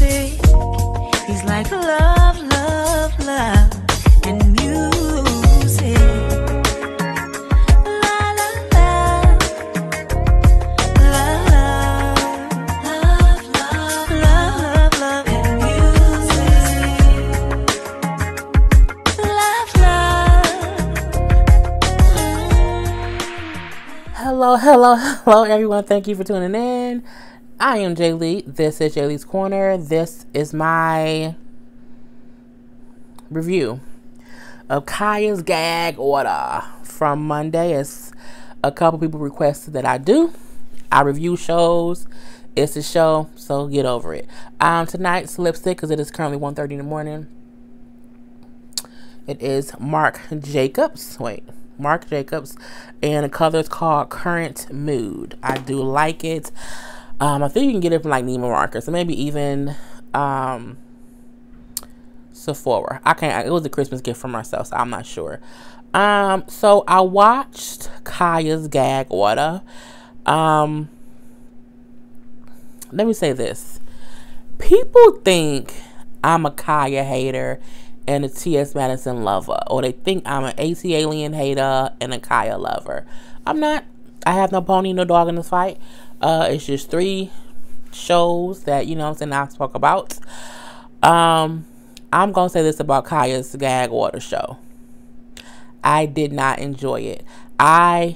music. He's like love, love, love, and music. La la la, love, love, love, love, love, and music. Love, love. Hello, hello, hello, everyone. Thank you for tuning in. I am Jay Lee. This is Jay Lee's Corner. This is my review of Khia's gag order from Monday. As a couple people requested that I do. I review shows. It's a show, so get over it. Tonight's lipstick, because it is currently 1:30 in the morning. It is Marc Jacobs. Marc Jacobs, and the color is called Current Mood. I do like it. I think you can get it from like Neiman Marcus, or maybe even Sephora. It was a Christmas gift from myself, so I'm not sure. So I watched Khia's gag order. Let me say this: people think I'm a Khia hater and a T.S. Madison lover, or they think I'm an AC Alien hater and a Khia lover. I'm not. I have no pony, no dog in this fight. It's just 3 shows that, you know what I'm saying, I spoke about. I'm going to say this about Khia's gag order show. I did not enjoy it. I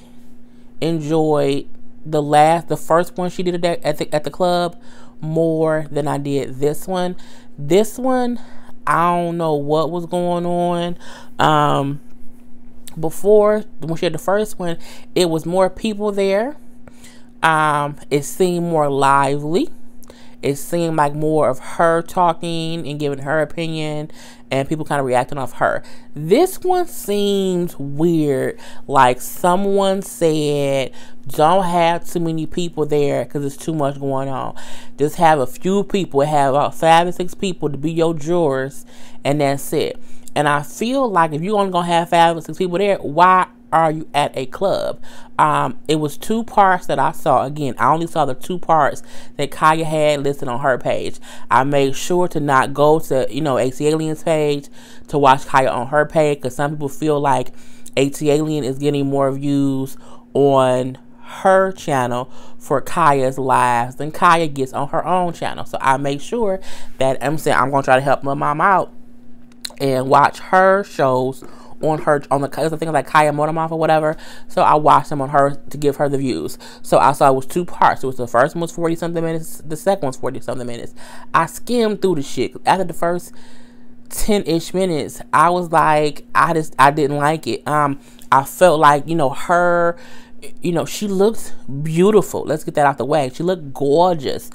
enjoyed the first one she did at the club more than I did this one. This one, I don't know what was going on. Before, when she had the first one, it was more people there. It seemed more lively. It seemed like more of her talking and giving her opinion, and people kind of reacting off her. This one seemed weird. Like someone said, don't have too many people there because there's too much going on. Just have a few people. Have about 5 or 6 people to be your jurors, and that's it. And I feel like if you're only going to have 5 or 6 people there, why are you at a club? It was 2 parts that I saw. Again, I only saw the 2 parts that Khia had listed on her page. I made sure to not go to, AC Alien's page to watch Khia on her page, because some people feel like AC Alien is getting more views on her channel for Khia's lives than Khia gets on her own channel. So I made sure that I'm going to try to help my mom out and watch her shows on the thing like Khia Motormouth or whatever. So I watched them on her to give her the views. So I saw it was 2 parts. It was the first one was 40-something minutes. The second one's 40-something minutes. I skimmed through the shit. After the first 10-ish minutes, I was like, I didn't like it. I felt like, her, she looked beautiful. Let's get that out the way. She looked gorgeous.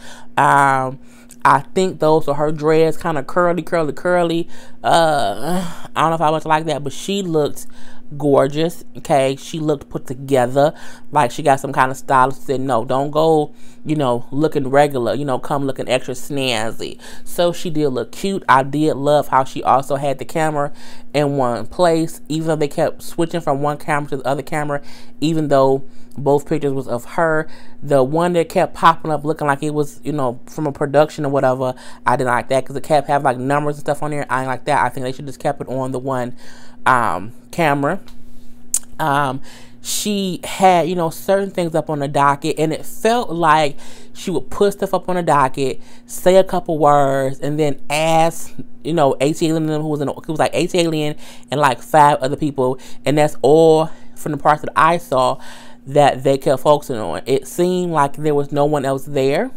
I think those are her dreads, kind of curly. I don't know if I much like that, but she looked gorgeous. Okay, she looked put together, like she got some kind of style. She said, no, don't go, looking regular. Come looking extra snazzy. So she did look cute. I did love how she also had the camera in one place, even though they kept switching from one camera to the other camera, even though both pictures was of her. The one that kept popping up looking like it was, from a production or whatever, I didn't like that, because it kept having like numbers and stuff on there. I didn't like that. I think they should just kept it on the one camera. She had, certain things up on the docket, and it felt like she would put stuff up on the docket, say a couple words, and then ask, AC Alien, who was like AC Alien and like 5 other people, and that's all from the parts that I saw that they kept focusing on. It seemed like there was no one else there,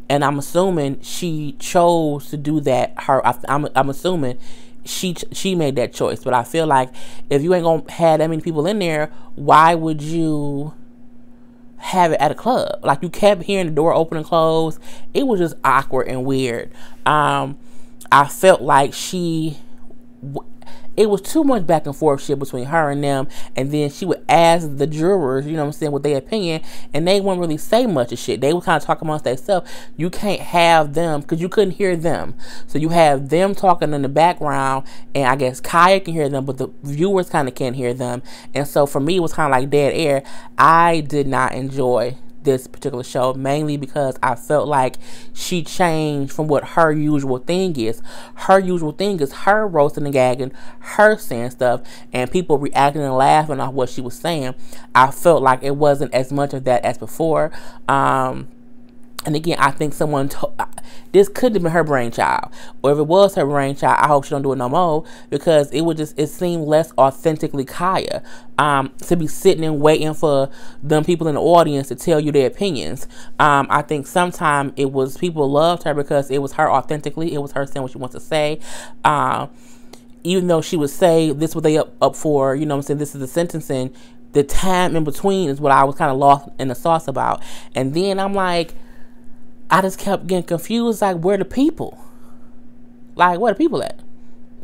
and I'm assuming she chose to do that. I'm assuming she made that choice. But I feel like if you ain't gonna have that many people in there, why would you have it at a club? Like, you kept hearing the door open and close. It was just awkward and weird. I felt like it was too much back and forth shit between her and them, and then she would ask the jurors, what their opinion, and they wouldn't really say much of shit. They would kind of talk amongst themselves. You can't have them, because you couldn't hear them. So you have them talking in the background, and I guess Khia can hear them, but the viewers kind of can't hear them. And so for me, it was kind of like dead air. I did not enjoy this particular show, mainly because I felt like she changed from what her usual thing is. Her usual thing is her roasting and gagging, her saying stuff, and people reacting and laughing off what she was saying. I felt like it wasn't as much of that as before. And again, I think this could have been her brainchild. Or if it was her brainchild, I hope she don't do it no more, because it seemed less authentically Khia. To be sitting and waiting for them people in the audience to tell you their opinions. I think sometimes it was people loved her because it was her authentically. It was her saying what she wants to say. Even though she would say, this is what they up for, you know what I'm saying, this is the sentencing, the time in between is what I was kind of lost in the sauce about. And then I'm like, I just kept getting confused, like, where the people? Like, where the people at?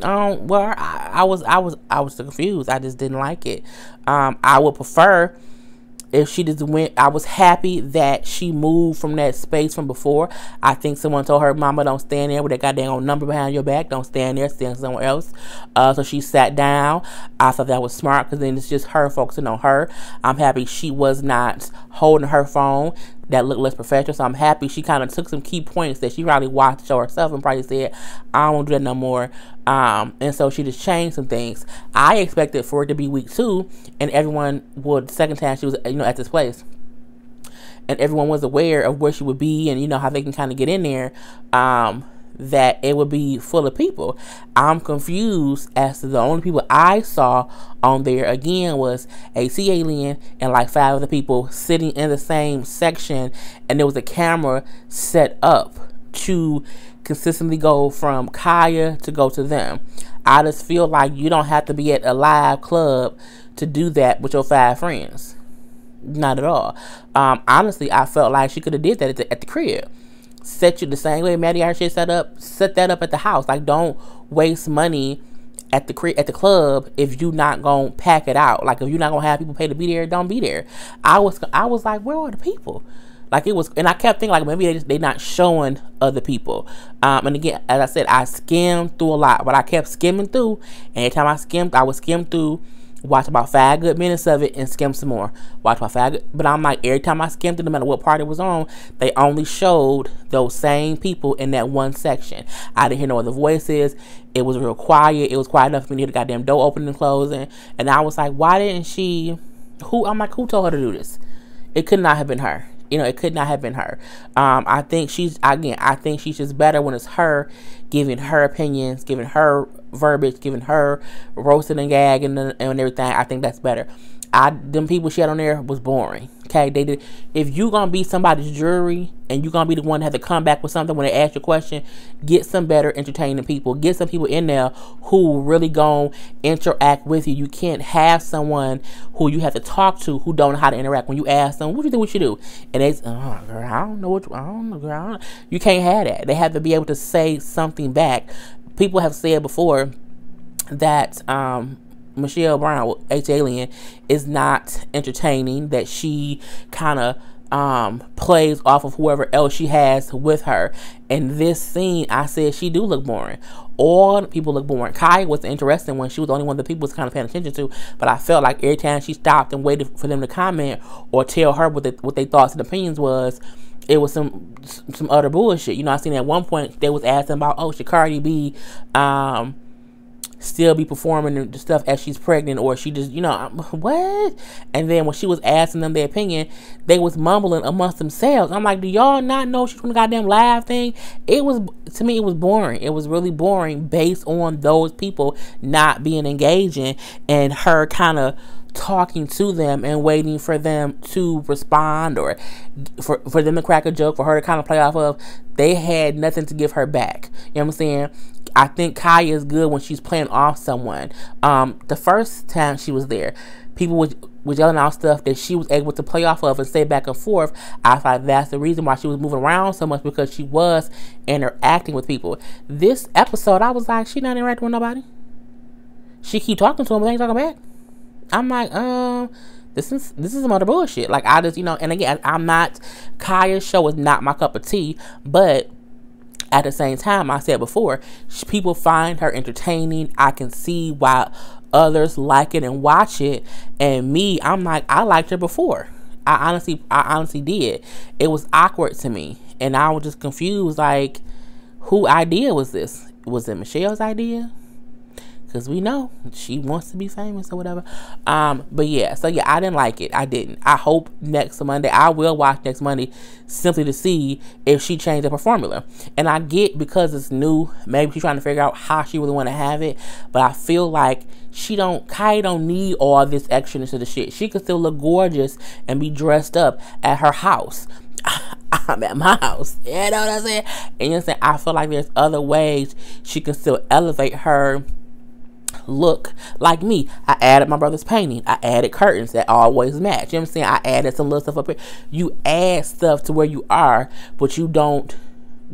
Well, I was confused. I just didn't like it. I would prefer if she just went. I was happy that she moved from that space from before. I think someone told her, "Mama, don't stand there with that goddamn number behind your back. Don't stand there. Stand somewhere else." So she sat down. I thought that was smart, because then it's just her focusing on her. I'm happy she was not holding her phone. That looked less professional. So I'm happy she kind of took some key points that she probably watched the show herself and probably said, I don't want to do that no more. And so she just changed some things. I expected for it to be week 2 and everyone would, second time she was, at this place, and everyone was aware of where she would be, and how they can kind of get in there, that it would be full of people. I'm confused as to the only people I saw on there again was AC Alien and like 5 other people sitting in the same section, and there was a camera set up to consistently go from Khia to go to them. I just feel like you don't have to be at a live club to do that with your 5 friends. Not at all. Honestly, I felt like she could have did that at the crib. Set you the same way Maddie Irish set that up at the house. Like, don't waste money at the club if you not gonna pack it out. Like, if you're not gonna have people pay to be there, don't be there. I was like, where are the people? Like, it was, and I kept thinking, like, maybe they not showing other people. And again, as I said, I skimmed through a lot, but I kept skimming through. And every time I would skim through, watch about 5 good minutes of it, and skim some more. Watch about 5 good, but I'm like, every time I skimmed it, no matter what part it was on, they only showed those same people in that one section. I didn't hear no other voices. It was real quiet. It was quiet enough for me to hear the goddamn door opening and closing. And I was like, why didn't she? I'm like, who told her to do this? It could not have been her. It could not have been her. I think she's just better when it's her giving her opinions, giving her verbiage, giving her roasting and gagging and everything. I think that's better. Them people she had on there was boring. Okay, they did. If you gonna be somebody's jury and you gonna be the one that have to come back with something when they ask you a question, get some better entertaining people. Get some people in there who really gonna interact with you. You can't have someone who you have to talk to who don't know how to interact. When you ask them, what do you think we should do? And they say, oh, girl, I don't know. Girl. You can't have that. They have to be able to say something back. People have said before that Michelle Brown, H-Alien, is not entertaining, that she kind of plays off of whoever else she has with her. In this scene, I said she do look boring. All the people look boring. Khia was the interesting one. She was the only one that people was kind of paying attention to, but I felt like every time she stopped and waited for them to comment or tell her what they thoughts and opinions was, it was some other bullshit. I seen at one point they was asking about, oh, should Cardi B still be performing the stuff as she's pregnant, or she just, what? And then when she was asking them their opinion, they was mumbling amongst themselves. I'm like, do y'all not know she's doing the goddamn live thing? To me, it was boring. It was really boring based on those people not being engaging and her kind of talking to them and waiting for them to respond, or for them to crack a joke, for her to kind of play off of. They had nothing to give her back. You know what I'm saying? I think Khia is good when she's playing off someone. The first time she was there, people was yelling out stuff that she was able to play off of and say back and forth. I thought that's the reason why she was moving around so much, because she was interacting with people. This episode, I was like, she not interacting with nobody. She keep talking to him, but they ain't talking back. I'm like, this is some other bullshit. Like, I just, and again, I'm not, Khia's show is not my cup of tea, but at the same time, I said before, people find her entertaining. I can see why others like it and watch it. And me, I'm like, I liked her before. I honestly did. It was awkward to me, and I was just confused. Like, who idea was this? Was it Michelle's idea? Because we know she wants to be famous or whatever. But yeah, so yeah, I didn't like it. I didn't. I hope next Monday, I will watch next Monday simply to see if she changed up her formula. And I get because it's new, maybe she's trying to figure out how she really want to have it. But I feel like Khia don't need all this extra into the shit. She could still look gorgeous and be dressed up at her house. I'm at my house. You know what I'm saying? And you know what I'm saying? I feel like there's other ways she can still elevate her look. Like me, I added my brother's painting. I added curtains that always match. You know what I'm saying? I added some little stuff up here. You add stuff to where you are, but you don't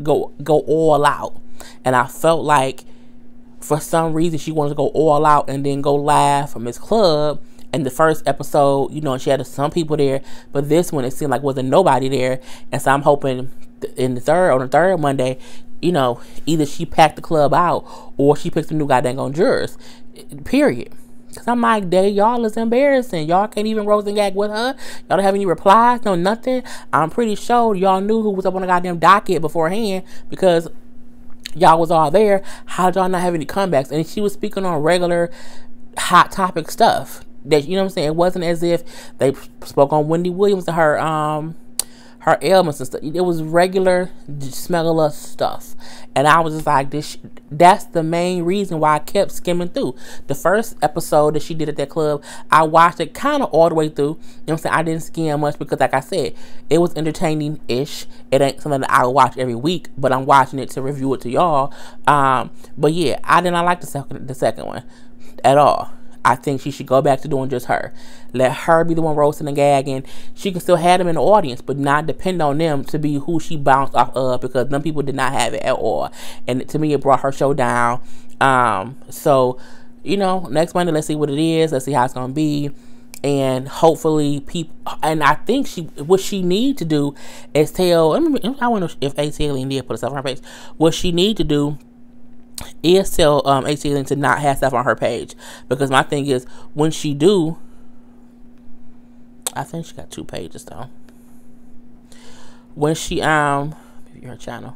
go all out. And I felt like for some reason she wanted to go all out and then go live from his club. And the first episode, you know, she had some people there, but this one it seemed like wasn't nobody there. And so I'm hoping on the third Monday, you know, either she packed the club out or she picked some new goddamn jurors. Period. Because I'm like, y'all is embarrassing. Y'all can't even roast and gag with her. Y'all don't have any replies, no nothing. I'm pretty sure y'all knew who was up on the goddamn docket beforehand because y'all was all there. How did y'all not have any comebacks? And she was speaking on regular hot topic stuff. That, you know what I'm saying? It wasn't as if they spoke on Wendy Williams and her ailments and stuff. It was regular smellerless stuff. And I was just like, that's the main reason why I kept skimming through. The first episode that she did at that club, I watched it kind of all the way through. You know what I'm saying? I didn't skim much because, like I said, it was entertaining-ish. It ain't something that I would watch every week, but I'm watching it to review it to y'all. But yeah, I did not like the second one at all. I think she should go back to doing just her. Let her be the one roasting and gagging. She can still have them in the audience, but not depend on them to be who she bounced off of, because them people did not have it at all. And to me, it brought her show down. So, you know, next Monday, let's see what it is. Let's see how it's going to be. And hopefully people, and I think what she need to do is tell, I wonder if ATL did put stuff on her page. What she need to do is tell ATL to not have stuff on her page, because my thing is, when she do, I think she got 2 pages though. When she maybe her channel,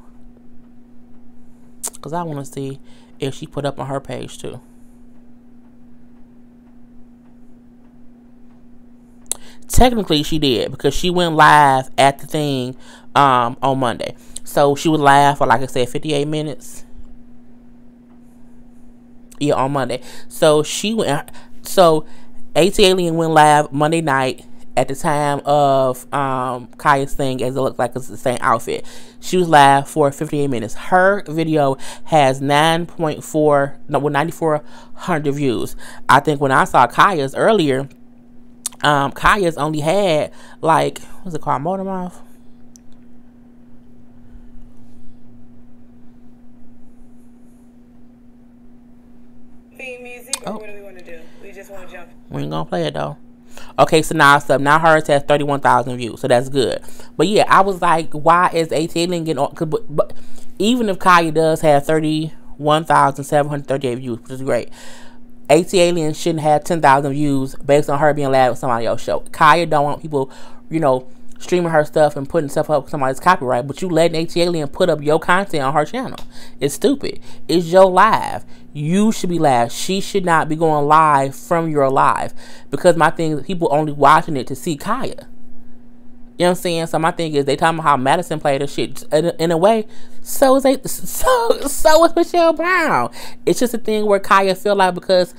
because I want to see if she put up on her page too. Technically she did, because she went live at the thing on Monday. So she was live for, like I said, 58 minutes. Yeah, on Monday. So she went. So ATL went live Monday night at the time of Khia's thing, as it looked like it's the same outfit. She was live for 58 minutes. Her video has 9,400 views. I think when I saw Khia's earlier, Khia's only had like, what's it called, Motormouth? Music, or what do we want to do? We just want to jump. We ain't gonna play it though. Okay, so now it's up. Now hers has 31,000 views, so that's good. But yeah, I was like, why is ATL getting on? But even if Khia does have 31,738 views, which is great, ATL shouldn't have 10,000 views based on her being live with somebody else's show. Khia don't want people, you know, streaming her stuff and putting stuff up with somebody's copyright, but you letting ATL put up your content on her channel. It's stupid. It's your live. You should be live. She should not be going live from your live, because my thing is, people only watching it to see Khia. You know what I'm saying? So my thing is, they talking about how Madison played her shit. In a way, so is Michelle Brown. It's just a thing where Khia feel like, because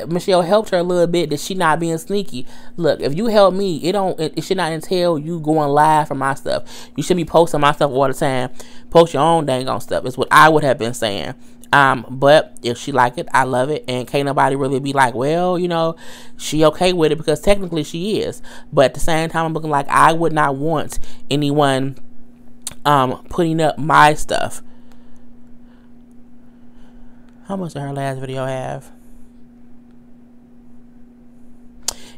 Michelle helped her a little bit, that she not being sneaky. Look, if you help me, it should not entail you going live for my stuff. You should be posting my stuff all the time. Post your own dang on stuff is what I would have been saying. But if she like it, I love it, and can't nobody really be like, well, you know, she okay with it, because technically she is. But at the same time, I'm looking like I would not want anyone putting up my stuff. How much did her last video have?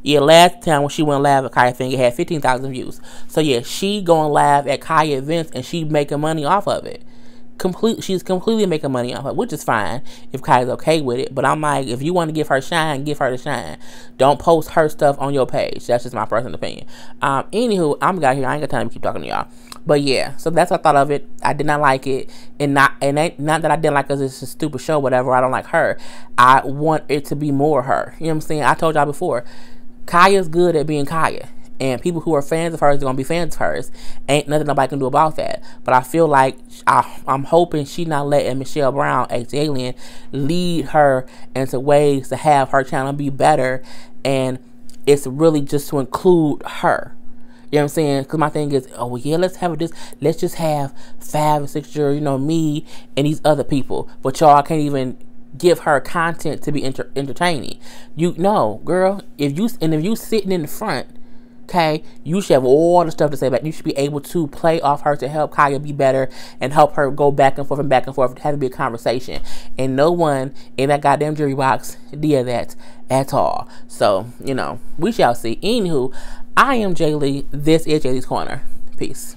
Yeah, last time when she went live at Khia thing, it had 15,000 views. So yeah, she going live at Khia events and she making money off of it. she's completely making money off it, which is fine if Kai's okay with it. But I'm like, if you want to give her shine, give her the shine. Don't post her stuff on your page. That's just my personal opinion. Anywho, I'm got here. I ain't got time to keep talking to y'all. But yeah, so that's what I thought of it. I did not like it, and not that I didn't like it because it's a stupid show, whatever. I don't like her. I want it to be more her. You know what I'm saying? I told y'all before, Khia's good at being Khia. And people who are fans of hers are going to be fans of hers. Ain't nothing nobody can do about that. But I feel like I'm hoping she not letting Michelle Brown, ex-alien, lead her into ways to have her channel be better. And it's really just to include her. You know what I'm saying? Because my thing is, oh, yeah, let's just have 5 or 6 years, you know, me and these other people. But y'all can't even give her content to be entertaining. You know, girl, if you sitting in the front, okay, you should have all the stuff to say, but you should be able to play off her to help Khia be better and help her go back and forth and back and forth. It has to be a conversation. And no one in that goddamn jury box did that at all. So, you know, we shall see. Anywho, I am Jay Lee. This is Jay Lee's Corner. Peace.